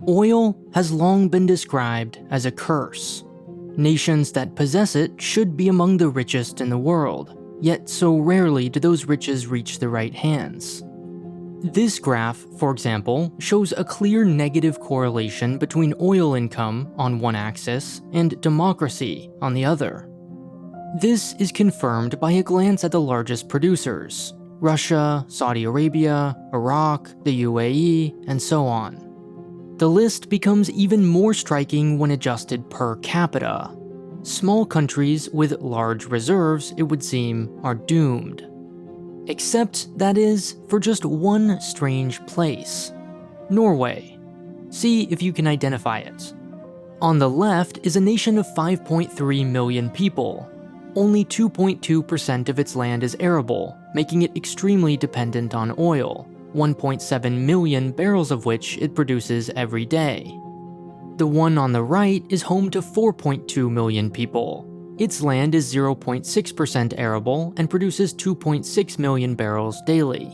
Oil has long been described as a curse. Nations that possess it should be among the richest in the world, yet so rarely do those riches reach the right hands. This graph, for example, shows a clear negative correlation between oil income on one axis and democracy on the other. This is confirmed by a glance at the largest producers: Russia, Saudi Arabia, Iraq, the UAE, and so on. The list becomes even more striking when adjusted per capita. Small countries with large reserves, it would seem, are doomed. Except, that is, for just one strange place: Norway. See if you can identify it. On the left is a nation of 5.3 million people. Only 2.2% of its land is arable, making it extremely dependent on oil, 1.7 million barrels of which it produces every day. The one on the right is home to 4.2 million people. Its land is 0.6% arable and produces 2.6 million barrels daily.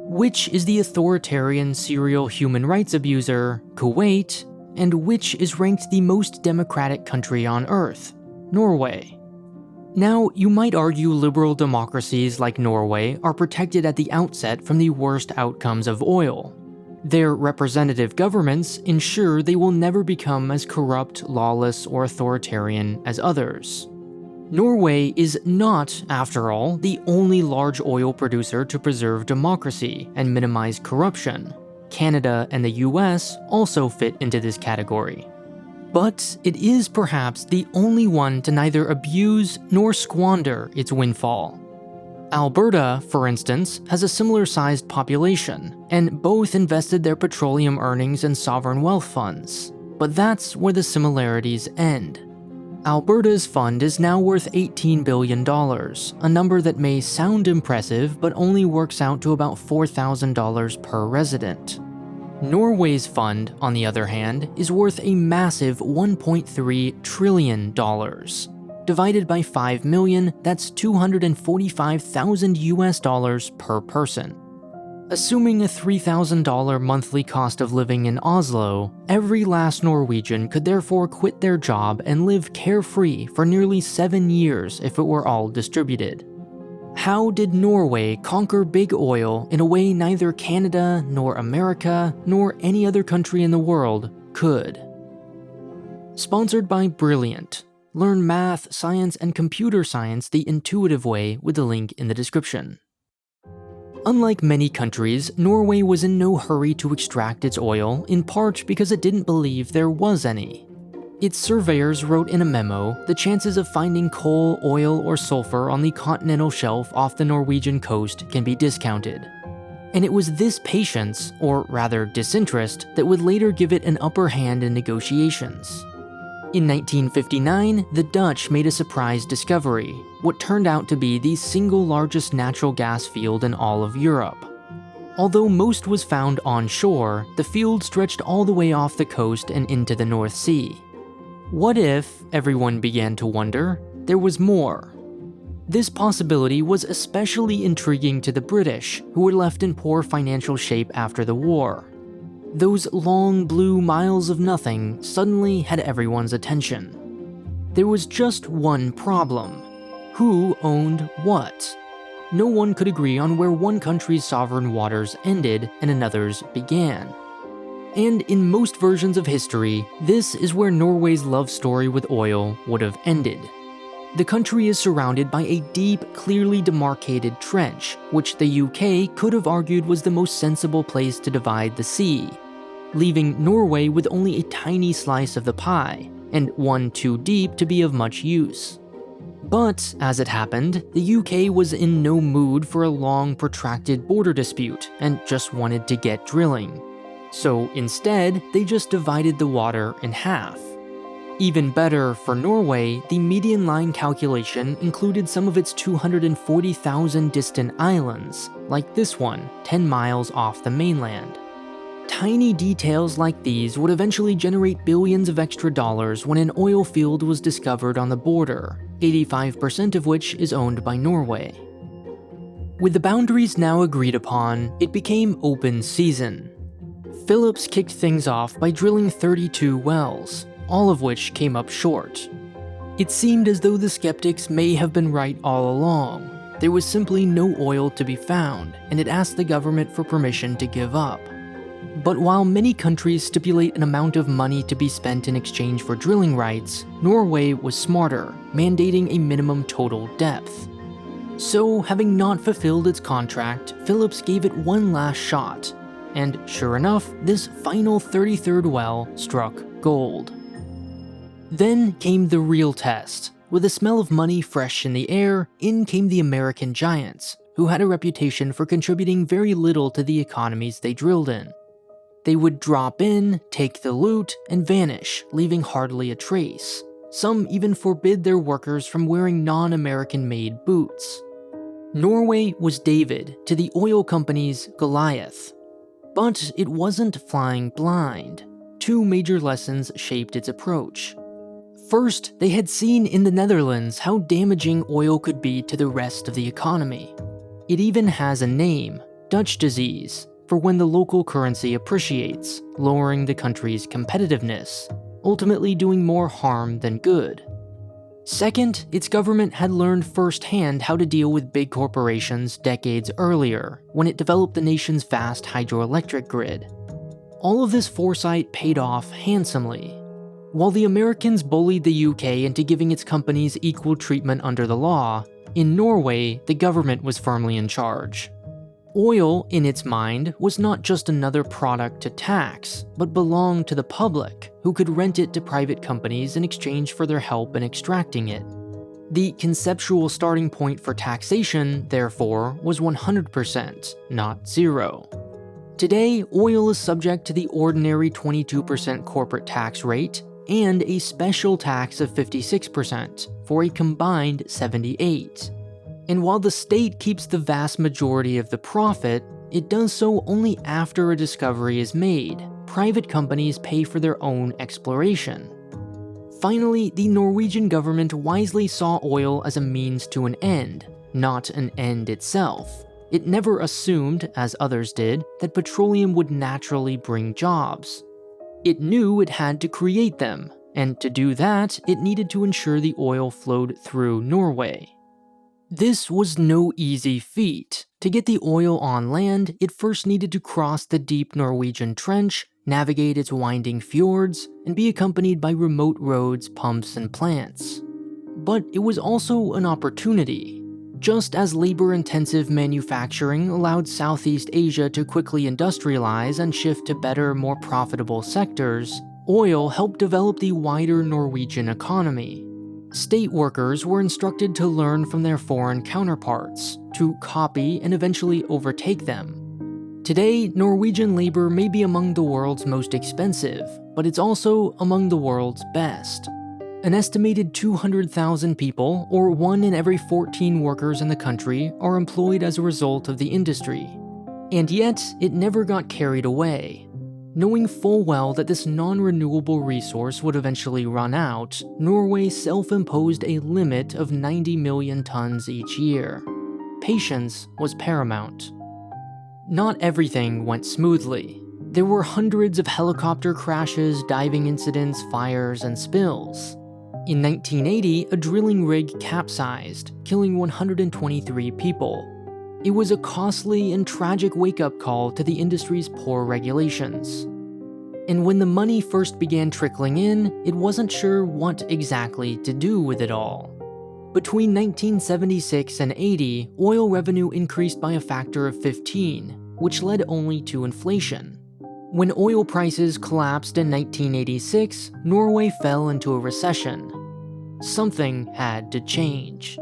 Which is the authoritarian serial human rights abuser, Kuwait, and which is ranked the most democratic country on Earth, Norway? Now, you might argue liberal democracies like Norway are protected at the outset from the worst outcomes of oil. Their representative governments ensure they will never become as corrupt, lawless, or authoritarian as others. Norway is not, after all, the only large oil producer to preserve democracy and minimize corruption. Canada and the US also fit into this category. But it is perhaps the only one to neither abuse nor squander its windfall. Alberta, for instance, has a similar-sized population, and both invested their petroleum earnings in sovereign wealth funds. But that's where the similarities end. Alberta's fund is now worth $18 billion, a number that may sound impressive but only works out to about $4,000 per resident. Norway's fund, on the other hand, is worth a massive $1.3 trillion. Divided by 5 million, that's $245,000 per person. Assuming a $3,000 monthly cost of living in Oslo, every last Norwegian could therefore quit their job and live carefree for nearly 7 years if it were all distributed. How did Norway conquer big oil in a way neither Canada, nor America, nor any other country in the world could? Sponsored by Brilliant. Learn math, science, and computer science the intuitive way with the link in the description. Unlike many countries, Norway was in no hurry to extract its oil, in part because it didn't believe there was any. Its surveyors wrote in a memo, the chances of finding coal, oil, or sulfur on the continental shelf off the Norwegian coast can be discounted. And it was this patience, or rather disinterest, that would later give it an upper hand in negotiations. In 1959, the Dutch made a surprise discovery, what turned out to be the single largest natural gas field in all of Europe. Although most was found onshore, the field stretched all the way off the coast and into the North Sea. What if, everyone began to wonder, there was more? This possibility was especially intriguing to the British, who were left in poor financial shape after the war. Those long blue miles of nothing suddenly had everyone's attention. There was just one problem. Who owned what? No one could agree on where one country's sovereign waters ended and another's began. And in most versions of history, this is where Norway's love story with oil would have ended. The country is surrounded by a deep, clearly demarcated trench, which the UK could have argued was the most sensible place to divide the sea, leaving Norway with only a tiny slice of the pie, and one too deep to be of much use. But, as it happened, the UK was in no mood for a long, protracted border dispute and just wanted to get drilling. So instead, they just divided the water in half. Even better for Norway, the median line calculation included some of its 240,000 distant islands, like this one, 10 miles off the mainland. Tiny details like these would eventually generate billions of extra dollars when an oil field was discovered on the border, 85% of which is owned by Norway. With the boundaries now agreed upon, it became open season. Phillips kicked things off by drilling 32 wells, all of which came up short. It seemed as though the skeptics may have been right all along. There was simply no oil to be found, and it asked the government for permission to give up. But while many countries stipulate an amount of money to be spent in exchange for drilling rights, Norway was smarter, mandating a minimum total depth. So, having not fulfilled its contract, Phillips gave it one last shot. And sure enough, this final 33rd well struck gold. Then came the real test. With the smell of money fresh in the air, in came the American giants, who had a reputation for contributing very little to the economies they drilled in. They would drop in, take the loot, and vanish, leaving hardly a trace. Some even forbid their workers from wearing non-American-made boots. Norway was David to the oil company's Goliath. But it wasn't flying blind. Two major lessons shaped its approach. First, they had seen in the Netherlands how damaging oil could be to the rest of the economy. It even has a name, Dutch disease, for when the local currency appreciates, lowering the country's competitiveness, ultimately doing more harm than good. Second, its government had learned firsthand how to deal with big corporations decades earlier, when it developed the nation's vast hydroelectric grid. All of this foresight paid off handsomely. While the Americans bullied the UK into giving its companies equal treatment under the law, in Norway, the government was firmly in charge. Oil, in its mind, was not just another product to tax, but belonged to the public, who could rent it to private companies in exchange for their help in extracting it. The conceptual starting point for taxation, therefore, was 100%, not 0. Today, oil is subject to the ordinary 22% corporate tax rate and a special tax of 56%, for a combined 78%. And while the state keeps the vast majority of the profit, it does so only after a discovery is made. Private companies pay for their own exploration. Finally, the Norwegian government wisely saw oil as a means to an end, not an end itself. It never assumed, as others did, that petroleum would naturally bring jobs. It knew it had to create them, and to do that, it needed to ensure the oil flowed through Norway. This was no easy feat. To get the oil on land, it first needed to cross the deep Norwegian trench, navigate its winding fjords, and be accompanied by remote roads, pumps, and plants. But it was also an opportunity. Just as labor-intensive manufacturing allowed Southeast Asia to quickly industrialize and shift to better, more profitable sectors, oil helped develop the wider Norwegian economy. State workers were instructed to learn from their foreign counterparts, to copy and eventually overtake them. Today, Norwegian labor may be among the world's most expensive, but it's also among the world's best. An estimated 200,000 people, or 1 in every 14 workers in the country, are employed as a result of the industry. And yet, it never got carried away. Knowing full well that this non-renewable resource would eventually run out, Norway self-imposed a limit of 90 million tons each year. Patience was paramount. Not everything went smoothly. There were hundreds of helicopter crashes, diving incidents, fires, and spills. In 1980, a drilling rig capsized, killing 123 people. It was a costly and tragic wake-up call to the industry's poor regulations. And when the money first began trickling in, it wasn't sure what exactly to do with it all. Between 1976 and 80, oil revenue increased by a factor of 15, which led only to inflation. When oil prices collapsed in 1986, Norway fell into a recession. Something had to change.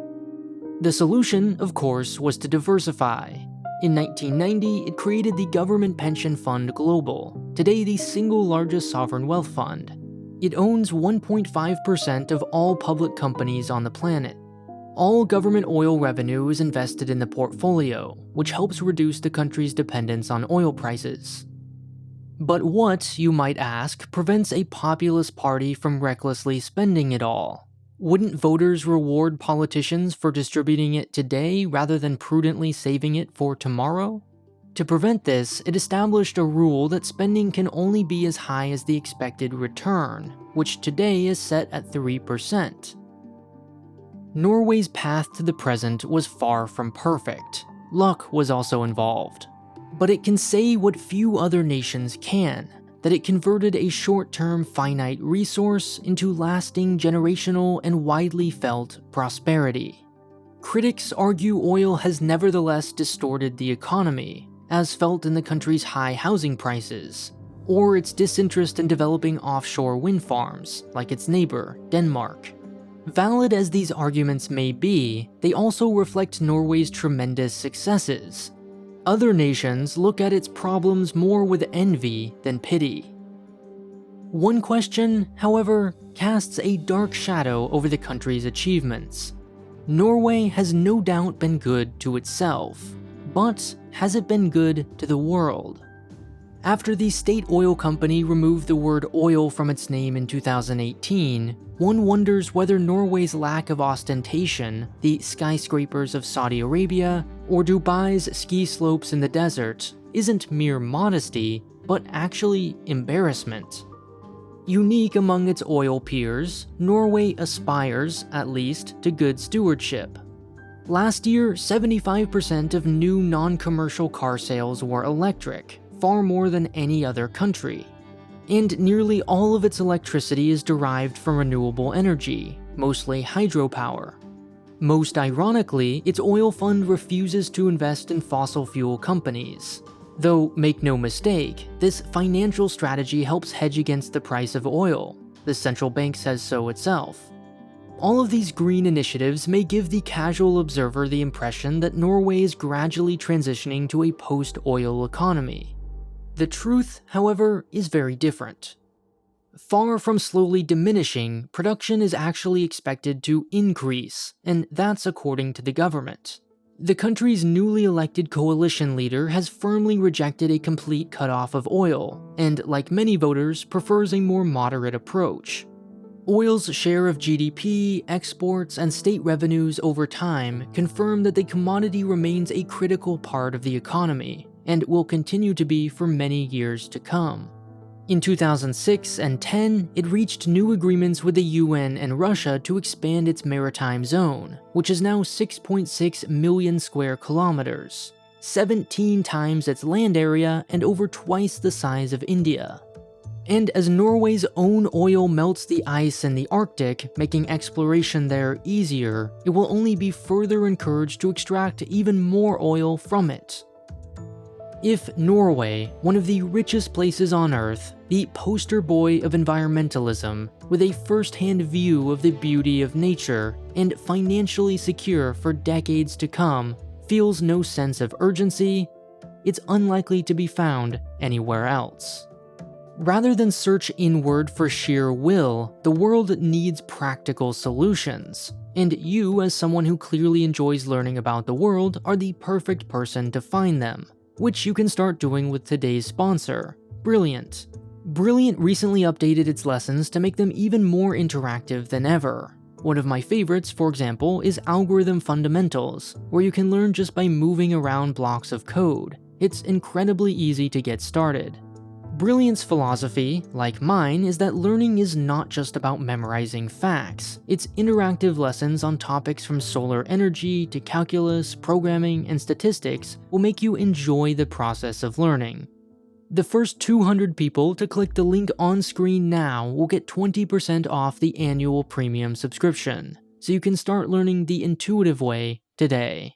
The solution, of course, was to diversify. In 1990, it created the Government Pension Fund Global, today the single largest sovereign wealth fund. It owns 1.5% of all public companies on the planet. All government oil revenue is invested in the portfolio, which helps reduce the country's dependence on oil prices. But what, you might ask, prevents a populist party from recklessly spending it all? Wouldn't voters reward politicians for distributing it today rather than prudently saving it for tomorrow? To prevent this, it established a rule that spending can only be as high as the expected return, which today is set at 3%. Norway's path to the present was far from perfect. Luck was also involved. But it can say what few other nations can, that it converted a short-term finite resource into lasting generational and widely felt prosperity. Critics argue oil has nevertheless distorted the economy, as felt in the country's high housing prices, or its disinterest in developing offshore wind farms, like its neighbor, Denmark. Valid as these arguments may be, they also reflect Norway's tremendous successes. Other nations look at its problems more with envy than pity. One question, however, casts a dark shadow over the country's achievements. Norway has no doubt been good to itself, but has it been good to the world? After the state oil company removed the word oil from its name in 2018, one wonders whether Norway's lack of ostentation, the skyscrapers of Saudi Arabia, or Dubai's ski slopes in the desert, isn't mere modesty, but actually embarrassment. Unique among its oil peers, Norway aspires, at least, to good stewardship. Last year, 75% of new non-commercial car sales were electric, far more than any other country. And nearly all of its electricity is derived from renewable energy, mostly hydropower. Most ironically, its oil fund refuses to invest in fossil fuel companies. Though, make no mistake, this financial strategy helps hedge against the price of oil. The central bank says so itself. All of these green initiatives may give the casual observer the impression that Norway is gradually transitioning to a post-oil economy. The truth, however, is very different. Far from slowly diminishing, production is actually expected to increase, and that's according to the government. The country's newly elected coalition leader has firmly rejected a complete cutoff of oil, and like many voters, prefers a more moderate approach. Oil's share of GDP, exports, and state revenues over time confirm that the commodity remains a critical part of the economy, and will continue to be for many years to come. In 2006 and 10, it reached new agreements with the UN and Russia to expand its maritime zone, which is now 6.6 million square kilometers, 17 times its land area and over twice the size of India. And as Norway's own oil melts the ice in the Arctic, making exploration there easier, it will only be further encouraged to extract even more oil from it. If Norway, one of the richest places on Earth, the poster boy of environmentalism, with a first-hand view of the beauty of nature, and financially secure for decades to come, feels no sense of urgency, it's unlikely to be found anywhere else. Rather than search inward for sheer will, the world needs practical solutions, and you, as someone who clearly enjoys learning about the world, are the perfect person to find them, which you can start doing with today's sponsor, Brilliant. Brilliant recently updated its lessons to make them even more interactive than ever. One of my favorites, for example, is Algorithm Fundamentals, where you can learn just by moving around blocks of code. It's incredibly easy to get started. Brilliant's philosophy, like mine, is that learning is not just about memorizing facts. Its interactive lessons on topics from solar energy to calculus, programming, and statistics will make you enjoy the process of learning. The first 200 people to click the link on screen now will get 20% off the annual premium subscription, so you can start learning the intuitive way today.